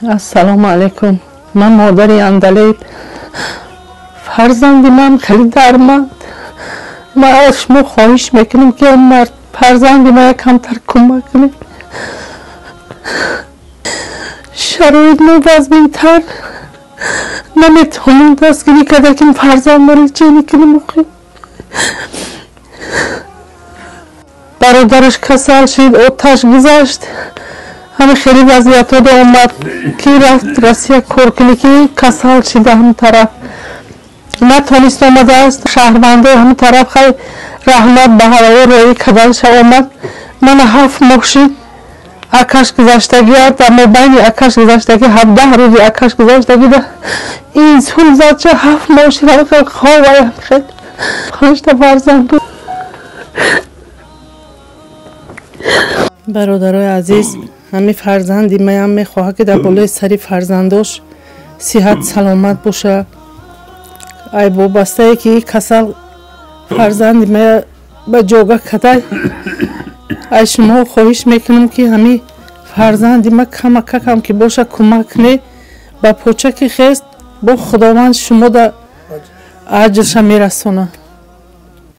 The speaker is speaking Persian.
السلام علیکم. من مادری اندلیب، فرزند من خیلی درمند. من از شما خواهش میکنم که مرد فرزند من کمتر کمک کنید. شرایط وضعیتر نمیتونم دستگیری کرده که فرزند من چی کنم. برادرش کسل شد، آتش گذاشت. همه خیلی وضعیت رو اومد که رفت روسیه کار کنه که کسل شده. همین طرف نتونست آمده است. شهرونده همین طرف خیلی رحمت به هوای روی کدرش آمد. من 7 ماه شد اکش گذاشتگی در مبین اکش گذاشتگی 17 روزی اکش گذاشتگی در این سول زد چه 7 ماه شد خواه خیلی خشت فرزند بود. برادرای عزیز، همین فرزندی من میخواه که در بالای سری فرزنداش صحت سلامت باشه. ای وابسته ای که کسل فرزندی من به جاگه کده. ای شما خواهش میکنم که همین فرزندی من کم که باشه کمک کنه به پوچه که خیست با خداوند شما در اجرش میرسونه.